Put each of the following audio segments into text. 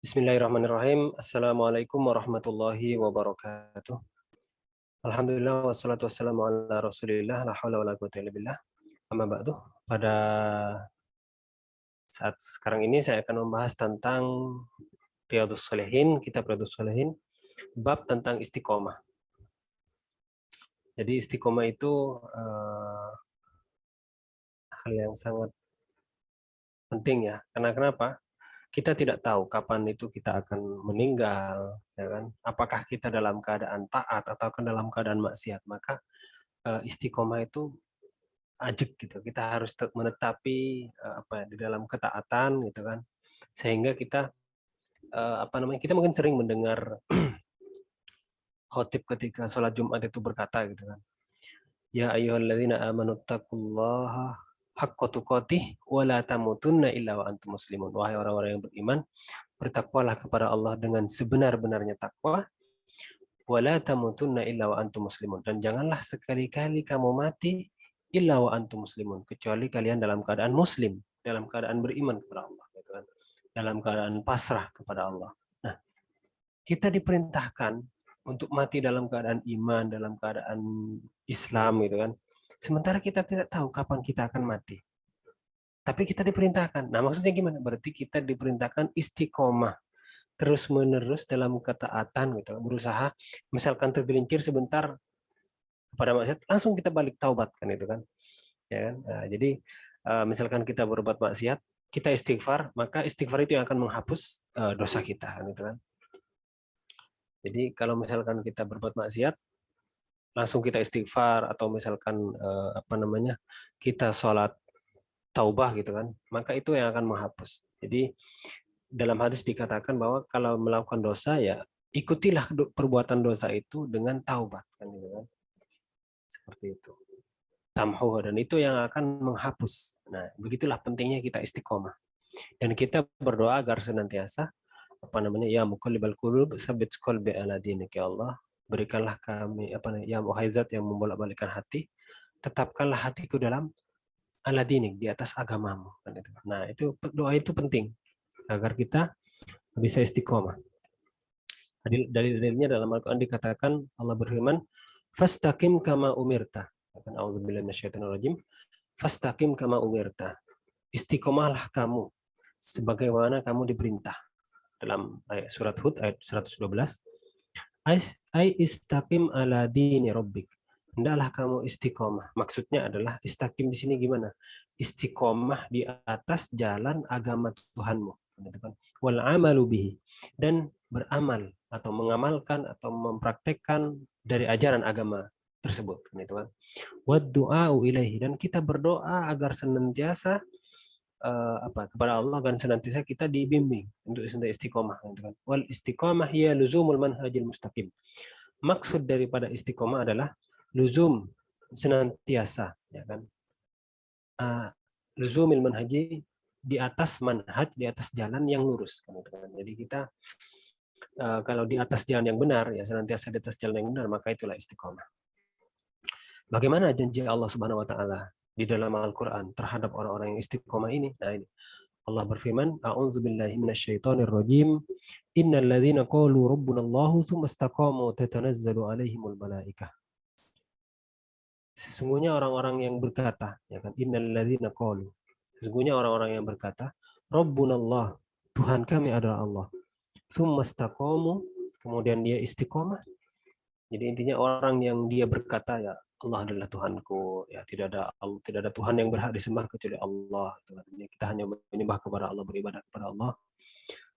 Bismillahirrahmanirrahim. Assalamualaikum warahmatullahi wabarakatuh. Alhamdulillah wassalatu wassalamu ala Rasulillah la haula wala quwwata illa billah. Amma ba'du. Pada saat sekarang ini saya akan membahas tentang Riyadhus Shalihin, kitab Riyadhus Shalihin, bab tentang istiqomah. Jadi istiqomah itu hal yang sangat penting ya. Karena kenapa? Kita tidak tahu kapan itu kita akan meninggal, ya kan? Apakah kita dalam keadaan taat atau dalam keadaan maksiat? Maka istiqomah itu ajek gitu. Kita harus menetapi di dalam ketaatan gitu kan. Sehingga kita kita mungkin sering mendengar khotib ketika sholat Jumat itu berkata gitu kan. Ya ayyuhalladzina amanu taqullaha haqqa tuqatih wa la tamutunna illa wa antum muslimun. Wahai orang-orang yang beriman, bertakwalah kepada Allah dengan sebenar-benarnya takwa. Wa la tamutunna illa wa antum muslimun. Dan janganlah sekali-kali kamu mati illa wa antum muslimun, kecuali kalian dalam keadaan muslim, dalam keadaan beriman kepada Allah, gitu kan. Dalam keadaan pasrah kepada Allah. Nah, kita diperintahkan untuk mati dalam keadaan iman, dalam keadaan Islam gitu kan. Sementara kita tidak tahu kapan kita akan mati. Tapi kita diperintahkan. Nah, maksudnya gimana? Berarti kita diperintahkan istiqomah terus-menerus dalam ketaatan gitu. Berusaha misalkan tergelincir sebentar pada maksiat, langsung kita balik taubat kan itu kan. Ya kan? Nah, jadi misalkan kita berbuat maksiat, kita istighfar, maka istighfar itu yang akan menghapus dosa kita kan itu kan. Jadi kalau misalkan kita berbuat maksiat, langsung kita istighfar atau misalkan kita sholat taubah gitu kan, maka itu yang akan menghapus. Jadi dalam hadis dikatakan bahwa kalau melakukan dosa ya ikutilah perbuatan dosa itu dengan taubat kan gitu kan. Seperti itu. Tamhu, dan itu yang akan menghapus. Nah, begitulah pentingnya kita istiqomah. Dan kita berdoa agar senantiasa ya muqallibal qulub tsabbit qalbi ala dinik, ya Allah, berikanlah kami ya wahai zat yang membolak-balikkan hati, tetapkanlah hatiku dalam ala dinik, di atas agamamu. Nah, itu doa itu penting agar kita bisa istiqomah. Dalilnya dalam Al-Quran dikatakan, Allah berfirman, fastaqim kama umirta. A'udzubillahi minasyaitonirrajim. Fastaqim kama umirta. Istiqomahlah kamu sebagaimana kamu diperintah. Dalam surat Hud ayat 112. Ai istaqim ala dini rabbik. Hendaklah kamu istiqomah. Maksudnya adalah istaqim di sini gimana? Istiqomah di atas jalan agama Tuhanmu. Wal amalu bihi, dan beramal atau mengamalkan atau mempraktekkan dari ajaran agama tersebut, gitu kan. Wad du'a'u ilaihi, dan kita berdoa agar senantiasa kepada Allah dan senantiasa kita dibimbing untuk istiqomah, gitu kan. Wal istiqomah hiya luzumul manhajil mustaqim. Maksud daripada istiqomah adalah luzum, senantiasa, ya kan. Luzumil manhaji, di atas manhaj, di atas jalan yang lurus. Jadi kita kalau di atas jalan yang benar, ya senantiasa di atas jalan yang benar, maka itulah istiqomah. Bagaimana janji Allah Subhanahu wa taala di dalam Al-Qur'an terhadap orang-orang yang istiqomah ini? Nah, ini Allah berfirman, a'udzubillahi minasyaitonirrajim, innal ladzina qalu rabbunallahu tsumma istaqamu tatanazzalu alaihimul malaikah. Sesungguhnya orang-orang yang berkata, ya kan, innal ladzina qalu, sesungguhnya orang-orang yang berkata, rabbunallah, Tuhan kami adalah Allah. Tsumma istaqamu, kemudian dia istiqomah. Jadi intinya orang yang dia berkata, ya Allah adalah Tuhanku, ya tidak ada Tuhan yang berhak disembah kecuali Allah. Kita hanya menyembah kepada Allah, beribadah kepada Allah.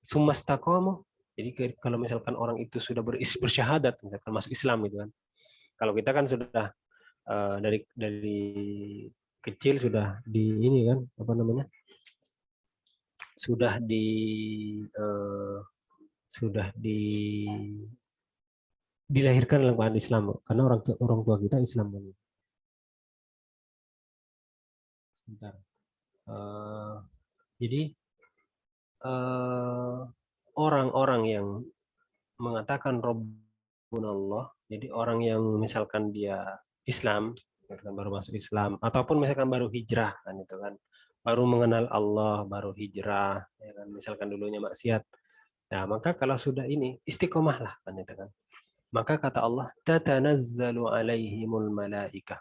Tsumma istaqamu. Jadi kalau misalkan orang itu sudah bersyahadat, misalkan masuk Islam gitu kan. Kalau kita kan sudah dari kecil sudah di ini kan sudah dilahirkan dalam keadaan Islam karena orang tua kita Islam. Sebentar. Jadi orang-orang yang mengatakan Rabbunallah, jadi orang yang misalkan dia Islam, baru masuk Islam, ataupun misalkan baru hijrah kan itu kan, baru mengenal Allah, baru hijrah, ya kan, misalkan dulunya maksiat, Nah, maka kalau sudah ini istiqomahlah kan itu kan. Maka kata Allah, tatanazzalu alaihimul malaikah.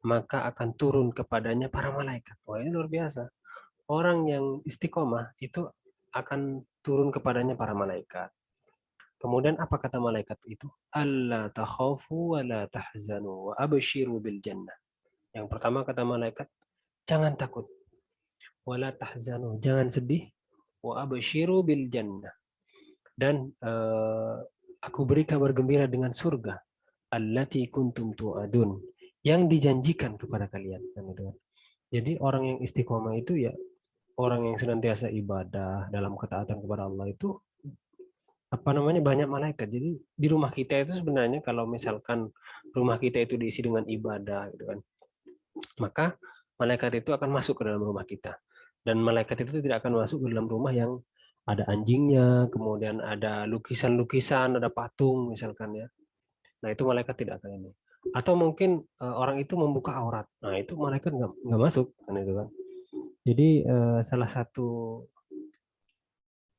Maka akan turun kepadanya para malaikat. Wah, ini luar biasa. Orang yang istiqomah itu akan turun kepadanya para malaikat. Kemudian apa kata malaikat itu? Alla takhafu wa la tahzanu wa abshiru bil jannah. Yang pertama kata malaikat, jangan takut. Wa la tahzanu, jangan sedih. Wa abshiru bil jannah. Dan aku beri kabar gembira dengan surga. Allati kuntum tu'adun. Yang dijanjikan kepada kalian. Jadi orang yang istiqomah itu ya orang yang senantiasa ibadah dalam ketaatan kepada Allah itu apa namanya banyak malaikat. Jadi di rumah kita itu sebenarnya kalau misalkan rumah kita itu diisi dengan ibadah gitu kan, maka malaikat itu akan masuk ke dalam rumah kita. Dan malaikat itu tidak akan masuk ke dalam rumah yang ada anjingnya, kemudian ada lukisan-lukisan, ada patung misalkan ya. Nah itu malaikat tidak akan ini. Atau mungkin orang itu membuka aurat. Nah itu malaikat nggak masuk kan itu kan. Jadi salah satu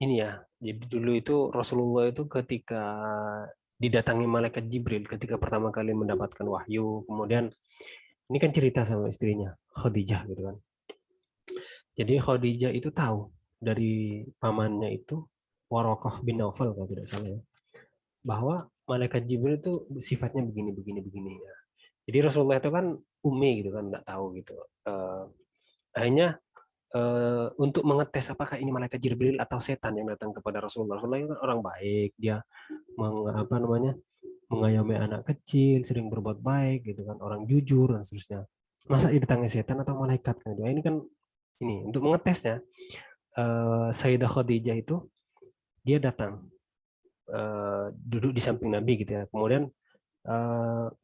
ini ya. Jadi dulu itu Rasulullah itu ketika didatangi malaikat Jibril ketika pertama kali mendapatkan wahyu, kemudian ini kan cerita sama istrinya Khadijah gitu kan. Jadi Khadijah itu tahu dari pamannya itu Warokoh bin Naufal kalau tidak salah ya, bahwa malaikat Jibril itu sifatnya begini begini begini ya. Jadi Rasulullah itu kan umi gitu kan, nggak tahu gitu. Akhirnya untuk mengetes apakah ini malaikat Jibril atau setan yang datang kepada Rasulullah. Rasulullah itu kan orang baik, dia apa namanya mengayomi anak kecil, sering berbuat baik gitu kan, orang jujur dan seterusnya. Masa didatangi setan atau malaikat kan? Ini kan ini untuk mengetesnya. Sayyidah Khadijah itu dia datang duduk di samping Nabi gitu ya. Kemudian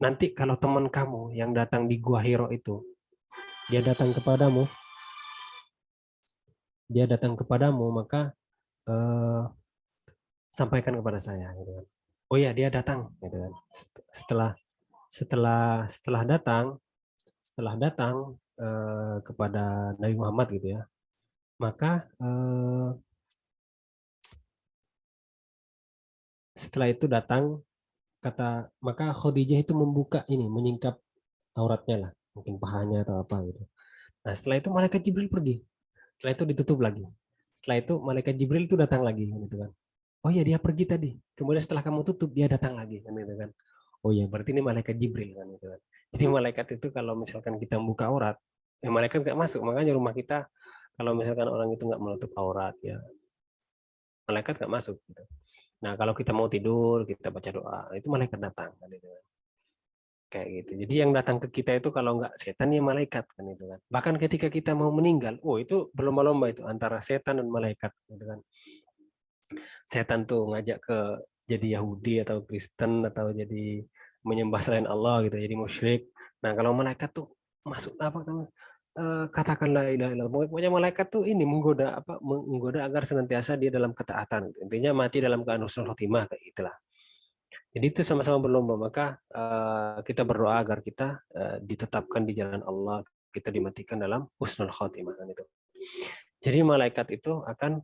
nanti kalau teman kamu yang datang di Gua Hiro itu dia datang kepadamu, maka eh, sampaikan kepada saya gitu kan. Oh ya dia datang gitu kan. Setelah setelah datang kepada Nabi Muhammad gitu ya, maka setelah itu datang maka Khadijah itu membuka ini, menyingkap auratnya lah, mungkin pahanya atau apa gitu. Nah setelah itu malaikat Jibril pergi, setelah itu ditutup lagi, setelah itu malaikat Jibril itu datang lagi gitu kan. Oh ya dia pergi tadi, kemudian setelah kamu tutup dia datang lagi kan gitu kan. Oh ya berarti ini malaikat Jibril kan gitu kan. Jadi malaikat itu kalau misalkan kita membuka aurat, malaikat nggak masuk. Makanya rumah kita kalau misalkan orang itu nggak menutup aurat ya malaikat nggak masuk gitu. Nah kalau kita mau tidur kita baca doa itu malaikat datang kan gitu kan. Kayak gitu. Jadi yang datang ke kita itu kalau nggak setan ya malaikat kan itu kan. Bahkan ketika kita mau meninggal, oh itu berlomba-lomba itu antara setan dan malaikat gitu kan. Setan tuh ngajak ke jadi Yahudi atau Kristen atau jadi menyembah selain Allah gitu, jadi musyrik. Nah kalau malaikat tuh masuk apa kan katakanlah ilaha illallah. Pokoknya malaikat tuh ini menggoda agar senantiasa dia dalam ketaatan. Intinya mati dalam keadaan husnul khotimah kayak gitulah. Jadi itu sama-sama berlomba. Maka kita berdoa agar kita ditetapkan di jalan Allah, kita dimatikan dalam husnul khotimah kan itu. Jadi malaikat itu akan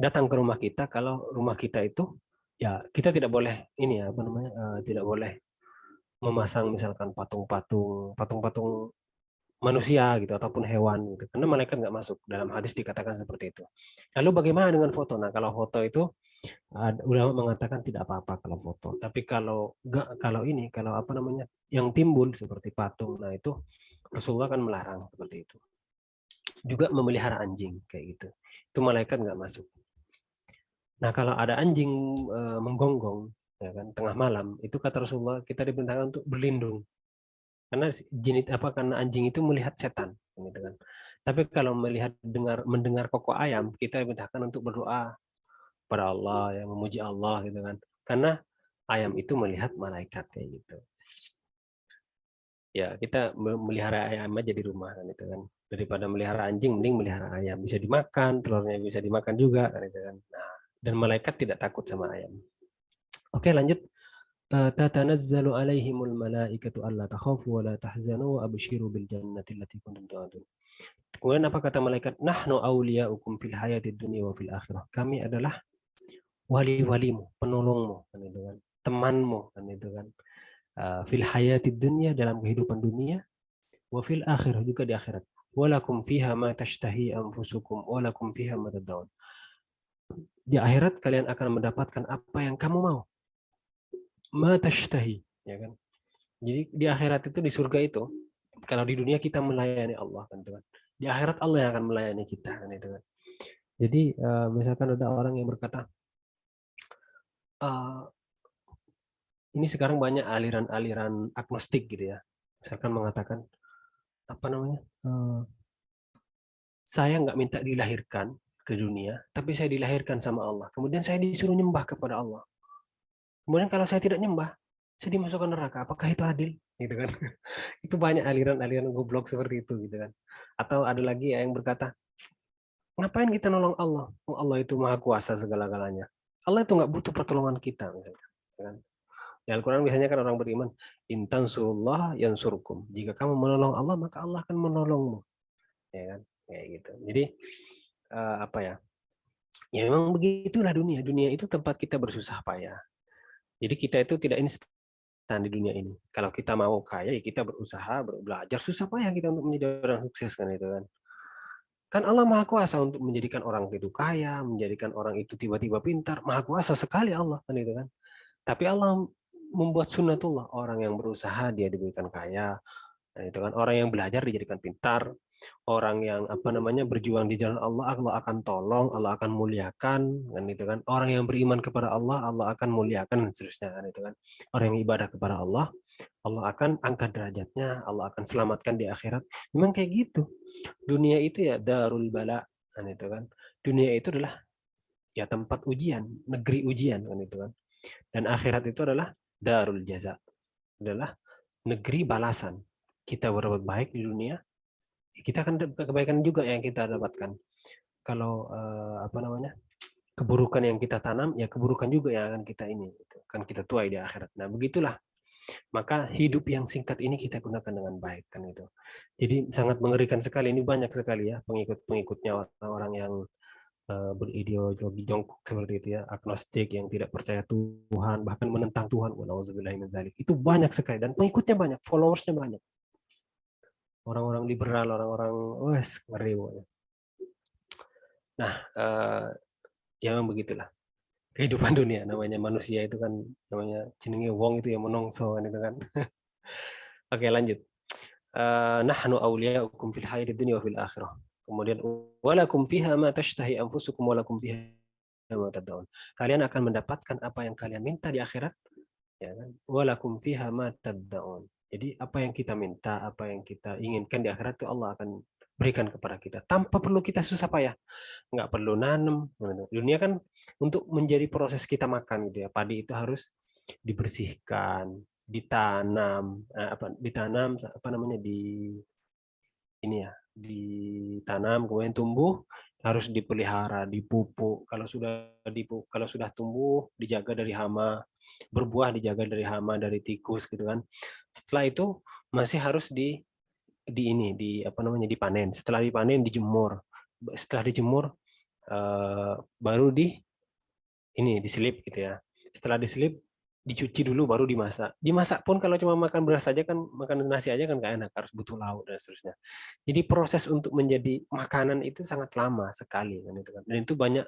datang ke rumah kita kalau rumah kita itu ya kita tidak boleh ini ya apa namanya tidak boleh memasang misalkan patung-patung manusia gitu ataupun hewan gitu karena malaikat nggak masuk, dalam hadis dikatakan seperti itu. Lalu bagaimana dengan foto? Nah kalau foto itu ulama mengatakan tidak apa-apa kalau foto, tapi kalau apa namanya yang timbul seperti patung, nah itu Rasulullah kan melarang seperti itu. Juga memelihara anjing kayak gitu, itu malaikat nggak masuk. Nah kalau ada anjing menggonggong ya kan tengah malam, itu kata Rasulullah kita diperintahkan untuk berlindung karena karena anjing itu melihat setan gitu kan. Tapi kalau mendengar kokok ayam, kita diperintahkan untuk berdoa pada Allah, yang memuji Allah gitu kan. Karena ayam itu melihat malaikat kayak gitu. Ya, kita melihara ayam aja di rumah kan itu kan. Daripada melihara anjing mending melihara ayam, bisa dimakan, telurnya bisa dimakan juga kan itu kan. Nah, dan malaikat tidak takut sama ayam. Oke, lanjut. Tatanazzalu alaihimul malaikatu alla takhafu wa la tahzanu wa abshiru bil jannati allati kuntum tu'adun. Kemudian apa kata malaikat? Nahnu awliya'ukum fil hayatid dunya wa fil akhirah. Kami adalah wali-walimu, penolongmu, kan itu kan, temanmu, kan itu kan. Fil hayatid dunya, dalam kehidupan dunia, wa fil akhirah, juga di akhirat. Walakum fiha ma tashtahi anfusukum walakum fiha ma tad'un. Di akhirat kalian akan mendapatkan apa yang kamu mau. Ma tashtahi, ya kan? Jadi di akhirat itu, di surga itu, kalau di dunia kita melayani Allah, kan itu kan. Di akhirat Allah yang akan melayani kita, kan itu kan. Jadi misalkan ada orang yang berkata, ini sekarang banyak aliran-aliran agnostik gitu ya. Misalkan mengatakan apa namanya? Saya nggak minta dilahirkan ke dunia, tapi saya dilahirkan sama Allah. Kemudian saya disuruh nyembah kepada Allah. Kemudian kalau saya tidak nyembah, saya dimasukkan neraka. Apakah itu adil? Gitu kan? Itu banyak aliran-aliran goblok seperti itu, gitu kan. Atau ada lagi yang berkata, ngapain kita nolong Allah? Oh, Allah itu maha kuasa segala-galanya. Allah itu nggak butuh pertolongan kita, misalnya. Kan? Di Al-Quran biasanya kan orang beriman, intan surullah yansurkum. Jika kamu menolong Allah, maka Allah akan menolongmu. Ya kan? Kayak gitu. Jadi apa ya? Ya memang begitulah dunia. Dunia itu tempat kita bersusah payah. Jadi kita itu tidak instan di dunia ini. Kalau kita mau kaya, ya kita berusaha, belajar, susah payah kita untuk menjadi orang sukses, kan itu kan. Kan Allah Maha Kuasa untuk menjadikan orang itu kaya, menjadikan orang itu tiba-tiba pintar. Maha Kuasa sekali Allah, kan itu kan. Tapi Allah membuat sunnatullah, orang yang berusaha dia diberikan kaya, kan itu kan. Orang yang belajar dijadikan pintar, orang yang apa namanya berjuang di jalan Allah, Allah akan tolong, Allah akan muliakan, kan itu kan. Orang yang beriman kepada Allah, Allah akan muliakan, dan seterusnya, kan itu kan. Orang yang ibadah kepada Allah, Allah akan angkat derajatnya, Allah akan selamatkan di akhirat. Memang kayak gitu. Dunia itu ya darul bala, kan itu kan. Dunia itu adalah ya tempat ujian, negeri ujian, kan itu kan. Dan akhirat itu adalah darul jaza, adalah negeri balasan. Kita berbuat baik di dunia, kita akan kebaikan juga yang kita dapatkan. Kalau apa namanya, keburukan yang kita tanam, ya keburukan juga yang akan kita ini, gitu. Kan kita tuai di akhirat. Nah begitulah. Maka hidup yang singkat ini kita gunakan dengan baik, kan itu. Jadi sangat mengerikan sekali. Ini banyak sekali ya pengikut-pengikutnya orang-orang yang berideologi jongkok seperti itu ya, agnostik, yang tidak percaya Tuhan, bahkan menentang Tuhan. Itu banyak sekali dan pengikutnya banyak, followersnya banyak. Orang-orang liberal, orang-orang wes ngeri. Nah, ya memang begitulah kehidupan dunia, namanya manusia itu kan, namanya jenenge wong itu ya menongso, kan itu kan. Oke, lanjut. Nahnu awliyaukum fil hayatid dunya wa fil akhirah. Kemudian walakum fiha ma tashtahi anfusukum walakum fiha ma tad'un. Kalian akan mendapatkan apa yang kalian minta di akhirat, ya kan? Walakum fiha ma tad'un. Jadi apa yang kita minta, apa yang kita inginkan di akhirat itu Allah akan berikan kepada kita tanpa perlu kita susah payah. Nggak perlu nanam. Dunia kan untuk menjadi proses kita makan gitu ya. Padi itu harus dibersihkan, ditanam, apa namanya, ini ya, ditanam kemudian tumbuh, harus dipelihara, dipupuk. Kalau sudah tumbuh, dijaga dari hama, berbuah dijaga dari hama, dari tikus, gitu kan. Setelah itu masih harus di apa namanya, dipanen. Setelah dipanen dijemur. Setelah dijemur baru diselip gitu ya. Setelah diselip dicuci dulu baru dimasak. Dimasak pun kalau cuma makan beras saja kan, makan nasi aja kan gak enak, harus butuh lauk dan seterusnya. Jadi proses untuk menjadi makanan itu sangat lama sekali, kan itu kan. Dan itu banyak,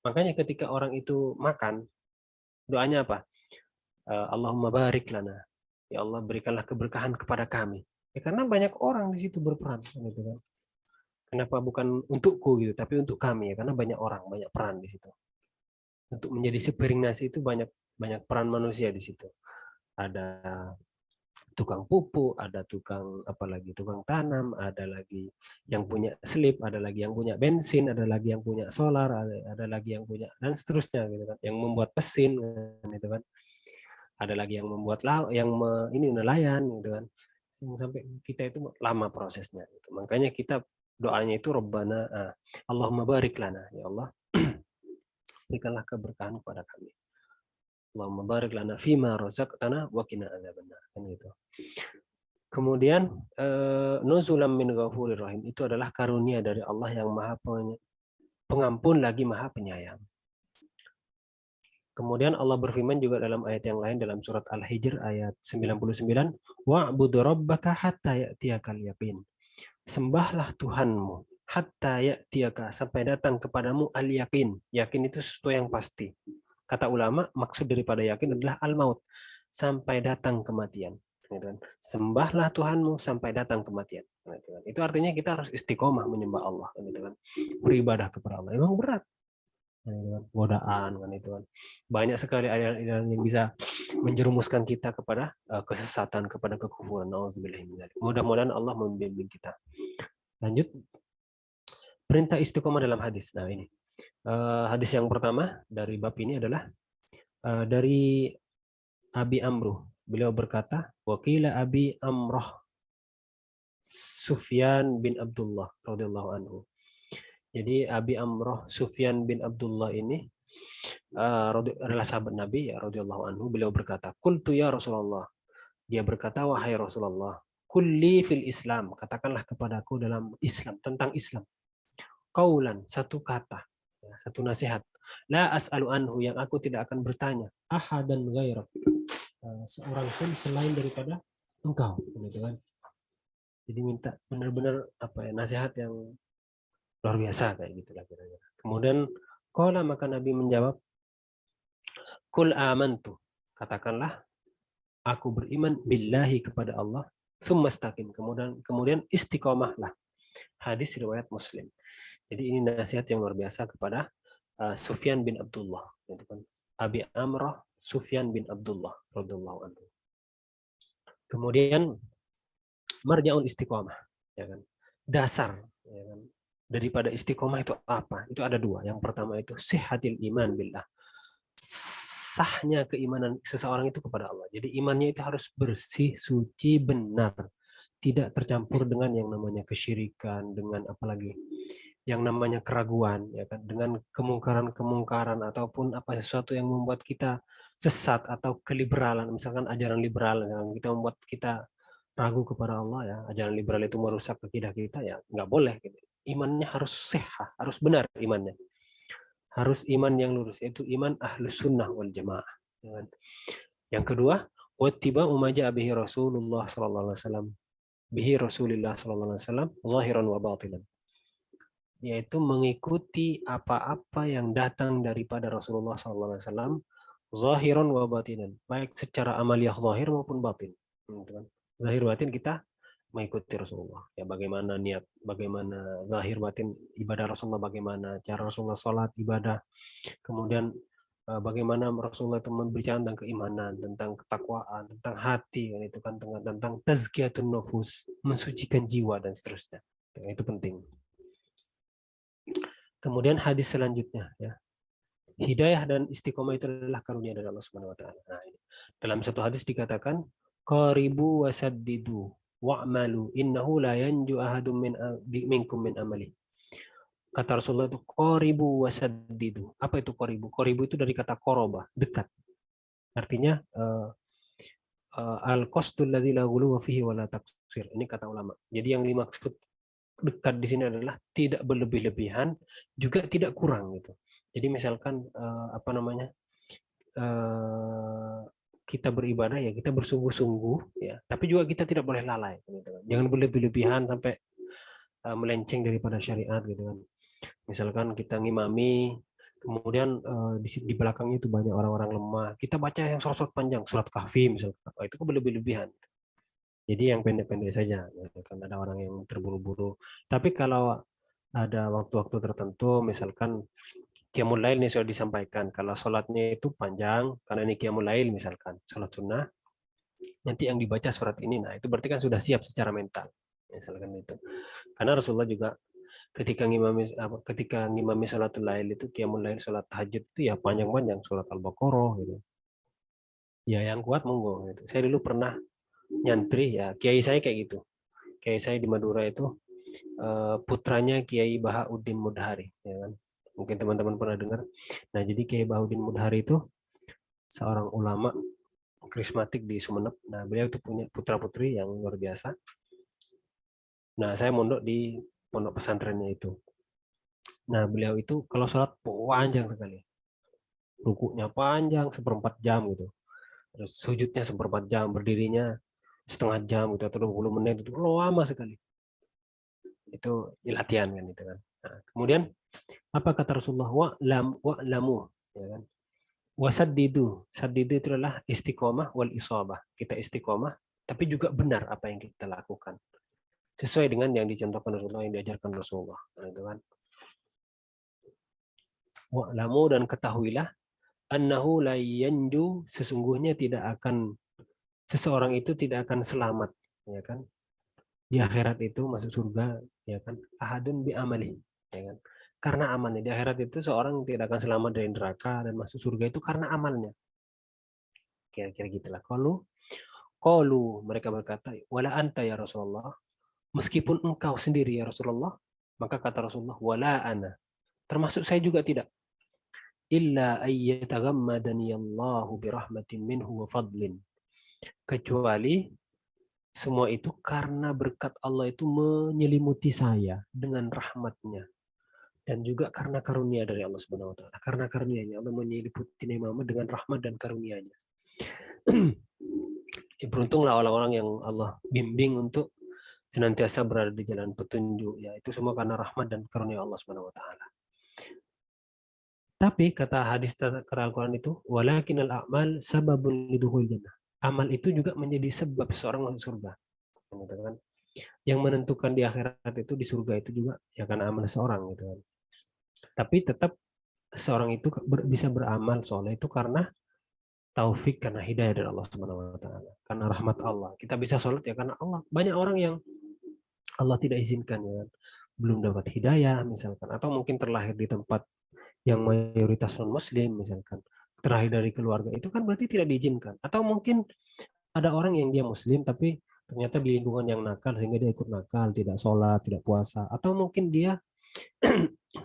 makanya ketika orang itu makan, doanya apa? Allahumma barik lana. Ya Allah, berikanlah keberkahan kepada kami. Ya karena banyak orang di situ berperan, kan itu kan. Kenapa bukan untukku gitu, tapi untuk kami ya, karena banyak orang, banyak peran di situ. Untuk menjadi sepiring nasi itu banyak banyak peran manusia di situ. Ada tukang pupuk, ada tukang apalagi tukang tanam, ada lagi yang punya selip, ada lagi yang punya bensin, ada lagi yang punya solar, ada lagi yang punya dan seterusnya gitu kan. Yang membuat mesin kan, itu kan. Ada lagi yang membuat ini nelayan gitu kan. Sampai kita itu lama prosesnya gitu. Makanya kita doanya itu Rabbana Allahumma barik lana, ya Allah berikanlah keberkahan kepada kami. Allahumma barik lana fima razaqtana wa qina adzabannar, kan gitu. Kemudian nuzulam min ghafurir rahim, itu adalah karunia dari Allah yang Maha Pengampun lagi Maha Penyayang. Kemudian Allah berfirman juga dalam ayat yang lain dalam surat Al-Hijr ayat 99, wa'budu rabbaka hatta ya'tiyakal yaqin. Sembahlah Tuhanmu hatta ya'tiyaka, sampai datang kepadamu al-yaqin. Yakin itu sesuatu yang pasti. Kata ulama, maksud daripada yakin adalah al-maut, sampai datang kematian. Sembahlah Tuhanmu sampai datang kematian. Itu artinya kita harus istiqomah menyembah Allah, beribadah kepada Allah. Memang berat, godaan kan itu kan. Banyak sekali ayat-ayat yang bisa menjerumuskan kita kepada kesesatan, kepada kekufuran. Mudah-mudahan Allah membimbing kita. Lanjut, perintah istiqomah dalam hadis. Nah ini hadis yang pertama dari bab ini adalah dari Abi Amruh. Beliau berkata, wakila Abi Amroh Sufyan bin Abdullah radhiyallahu anhu. Jadi Abi Amroh Sufyan bin Abdullah ini adalah sahabat Nabi ya radhiyallahu anhu. Beliau berkata, "Qultu ya Rasulullah." Dia berkata, "Wahai Rasulullah, kulli fil Islam." Katakanlah kepadaku dalam Islam, tentang Islam. Qaulan, satu kata, satu nasihat. La as'alu anhu, yang aku tidak akan bertanya. Ahadan ghairak, seorang pun selain daripada engkau, gitu kan. Jadi minta benar-benar nasihat yang luar biasa kayak gitu lah kira-kira. Kemudian qala, maka Nabi menjawab, "Qul amantu." Katakanlah, aku beriman billahi, kepada Allah, tsumastaqim, kemudian istiqomahlah. Hadis riwayat Muslim. Jadi ini nasihat yang luar biasa kepada Sufyan bin Abdullah, gitu kan. Abi Amrah Sufyan bin Abdullah radhiyallahu anhu. Kemudian marja'ul istiqomah, ya kan. Dasar, ya kan, daripada istiqomah itu apa? Itu ada dua. Yang pertama itu sihhatil iman billah. Sahnya keimanan seseorang itu kepada Allah. Jadi imannya itu harus bersih, suci, benar. Tidak tercampur dengan yang namanya kesyirikan, dengan apalagi yang namanya keraguan, ya kan, dengan kemungkaran-kemungkaran ataupun sesuatu yang membuat kita sesat atau keliberalan, misalkan ajaran liberal, misalkan kita membuat kita ragu kepada Allah, ya, ajaran liberal itu merusak akidah kita, ya nggak boleh. Gitu. Imannya harus sehat, harus benar imannya, harus iman yang lurus, yaitu iman ahlus sunnah wal jamaah. Ya kan? Yang kedua, wattiba umaja bihi Rasulullah sallallahu alaihi wasallam, bihi Rasulullah sallallahu alaihi wasallam zahiran wa batinan, yaitu mengikuti apa-apa yang datang daripada Rasulullah SAW zahiran wa batinan, baik secara amaliyah zahir maupun batin. Zahir batin kita mengikuti Rasulullah, ya, bagaimana niat, bagaimana zahir batin ibadah Rasulullah, bagaimana cara Rasulullah sholat ibadah, kemudian bagaimana Rasulullah itu berbicara tentang keimanan, tentang ketakwaan, tentang hati, itu kan, tentang tazkiyatun nufus, mensucikan jiwa dan seterusnya. Itu penting. Kemudian hadis selanjutnya, ya, hidayah dan istiqomah itu adalah karunia dari Allah Subhanahu wa taala. Nah, dalam satu hadis dikatakan, qaribu wasaddidu wa'malu innahu la yanju ahadum minkum min amali. Kata Rasulullah itu qaribu wasaddidu. Apa itu qaribu? Qaribu itu dari kata qoroba, dekat. Artinya al-qasdul ladzi la ghuluwa fihi wa la taqsir. Ini kata ulama. Jadi yang dimaksud dekat di sini adalah tidak berlebih-lebihan, juga tidak kurang gitu. Jadi misalkan kita beribadah, ya kita bersungguh-sungguh, ya, tapi juga kita tidak boleh lalai gitu kan. Jangan berlebih-lebihan sampai melenceng daripada syariat gitu kan. Misalkan kita ngimami, kemudian di belakangnya itu banyak orang-orang lemah, kita baca yang surat panjang, surat Kahfi misalkan, itu berlebih-lebihan. Jadi yang pendek-pendek saja, kan ada orang yang terburu-buru. Tapi kalau ada waktu-waktu tertentu, misalkan Qiyamul Lail ini sudah disampaikan, kalau sholatnya itu panjang, karena ini Qiyamul Lail misalkan, sholat sunnah, nanti yang dibaca surat ini, nah itu berarti kan sudah siap secara mental, misalkan itu. Karena Rasulullah juga ketika ngimami sholatul Lail itu, Qiyamul Lail, sholat tahajud itu ya panjang-panjang, surat Al-Baqarah gitu. Ya yang kuat monggo gitu. Saya dulu pernah nyantri, ya kiai saya kayak gitu. Kiai saya di Madura itu putranya Kiai Bahauddin Mudhari, ya kan? Mungkin teman-teman pernah dengar. Nah, jadi Kiai Bahauddin Mudhari itu seorang ulama karismatik di Sumeneb. Nah, beliau itu punya putra-putri yang luar biasa. Nah, saya mondok di pondok pesantrennya itu. Nah, beliau itu kalau sholat panjang sekali. rukuknya panjang 1/4 jam gitu, terus sujudnya 1/4 jam, berdirinya setengah jam gitu atau 20 menit, itu lama sekali. Itu latihan kan itu kan. Nah, kemudian apa kata Rasulullah, wa'lamu, ya kan, wasaddidu. Saddidu itu adalah istiqomah wal isabah. Kita istiqomah tapi juga benar apa yang kita lakukan sesuai dengan yang dicontohkan Rasulullah, yang diajarkan Rasulullah. Nah, itu kan. Wa'lamu, dan ketahuilah, annahu la yanju, sesungguhnya seseorang itu tidak akan selamat, ya kan, di akhirat itu masuk surga, ya kan, ahadun bi amali, ya kan, karena amalnya. Di akhirat itu seorang tidak akan selamat dari neraka dan masuk surga itu karena amalnya. Kira-kira gitulah. Qalu, mereka berkata, wala anta ya Rasulullah, meskipun engkau sendiri ya Rasulullah. Maka kata Rasulullah, wala ana, termasuk saya juga tidak. Illa ayyataghammadani Allahu birahmatin minhu wa fadlin, kecuali semua itu karena berkat Allah itu menyelimuti saya dengan rahmatnya, dan juga karena karunia dari Allah Subhanahu wa taala. Karena karunia-Nya Allah menyelimuti Nabi Muhammad dengan rahmat dan karunia-Nya. Beruntunglah orang-orang yang Allah bimbing untuk senantiasa berada di jalan petunjuk, ya, itu semua karena rahmat dan karunia Allah Subhanahu wa taala. Tapi kata hadis Al-Quran itu, walakinal a'mal sababun lidukhul jannah. Amal itu juga menjadi sebab seorang masuk surga. Yang menentukan di akhirat itu, di surga itu juga ya karena amal seorang gitu kan. Tapi tetap seorang itu bisa beramal soleh itu karena taufik, karena hidayah dari Allah Subhanahu wa taala, karena rahmat Allah. Kita bisa sholat ya karena Allah. Banyak orang yang Allah tidak izinkan, ya kan, belum dapat hidayah misalkan, atau mungkin terlahir di tempat yang mayoritas non muslim misalkan, terlahir dari keluarga itu kan berarti tidak diizinkan. Atau mungkin ada orang yang dia muslim tapi ternyata di lingkungan yang nakal sehingga dia ikut nakal, tidak sholat, tidak puasa. Atau mungkin dia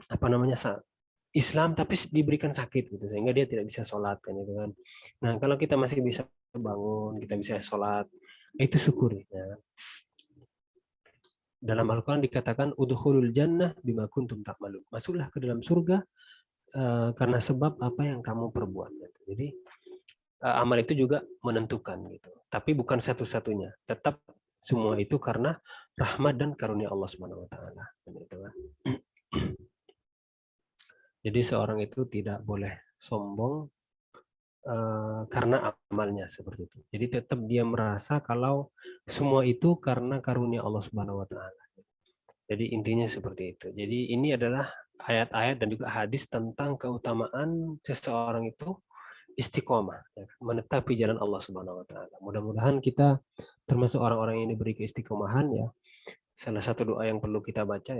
apa namanya, Islam tapi diberikan sakit gitu sehingga dia tidak bisa sholat kan, gitu kan. Nah, kalau kita masih bisa bangun, kita bisa sholat, itu syukuri, ya. Dalam Al-Quran dikatakan udkhulul jannah bima kuntum ta'malun, masuklah ke dalam surga karena sebab apa yang kamu perbuat, gitu. Jadi amal itu juga menentukan gitu, tapi bukan satu-satunya. Tetap semua itu karena rahmat dan karunia Allah Subhanahu wa taala, gitu kan. Jadi seorang itu tidak boleh sombong karena amalnya seperti itu. Jadi tetap dia merasa kalau semua itu karena karunia Allah Subhanahu wa taala. Jadi intinya seperti itu. Jadi ini adalah ayat-ayat dan juga hadis tentang keutamaan seseorang itu istiqomah, menetapi jalan Allah Subhanahu wa taala. Mudah-mudahan kita termasuk orang-orang yang diberi keistiqomahan, ya. Salah satu doa yang perlu kita baca,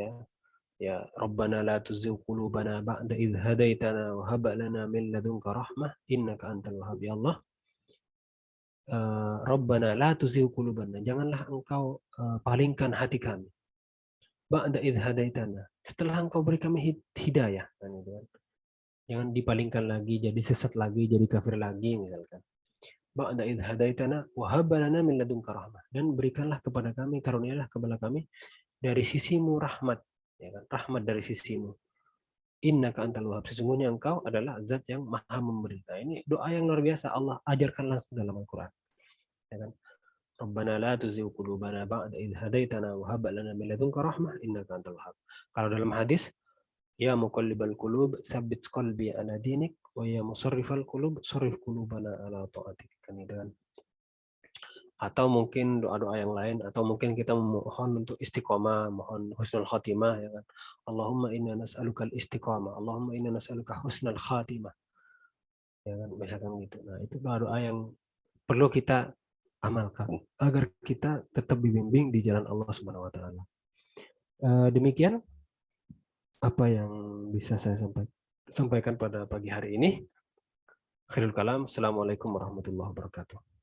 ya Rabbana la tuzigh qulubana ba'da idh hadaitana wa hab lana min ladunka rahmah innaka antal wahhab. Ya Allah, Rabbana la tuzigh qulubana, janganlah engkau palingkan hati kami, ba'da idh hadaitana, setelah engkau beri kami hidayah, kan, gitu kan. Jangan dipalingkan lagi, jadi sesat lagi, jadi kafir lagi misalkan. Ba'da idh hadaitana wa hab lana min ladunka rahmah, dan berikanlah kepada kami, karunialah kepada kami dari sisimu rahmat, ya kan? Rahmat dari sisimu. Innaka antal wahhab, sesungguhnya engkau adalah zat yang maha memberi. Nah, ini doa yang luar biasa Allah ajarkan langsung dalam Al-Quran, ya kan. Rabbana la tuzigh qulubana ba'da idh hadaitana wa hab lana min ladunka rahmah innaka antal wahhab. Kalau dalam hadis, ya muqallibal qulub tsabbit qalbi ala dinik wa ya musarrifal qulub sarrif qulubana ala ta'atik, kan, itu kan. Atau mungkin doa-doa yang lain, atau mungkin kita memohon untuk istiqomah, mohon husnul khatimah, ya kan. Allahumma inna nas'alukal istiqomah, Allahumma inna nas'aluka husnul khatimah, ya kan, misalkan gitu. Nah, itu doa-doa yang perlu kita amalkan agar kita tetap dibimbing di jalan Allah Subhanahu wa taala. Demikian apa yang bisa saya sampaikan pada pagi hari ini. Akhirul kalam, assalamualaikum warahmatullahi wabarakatuh.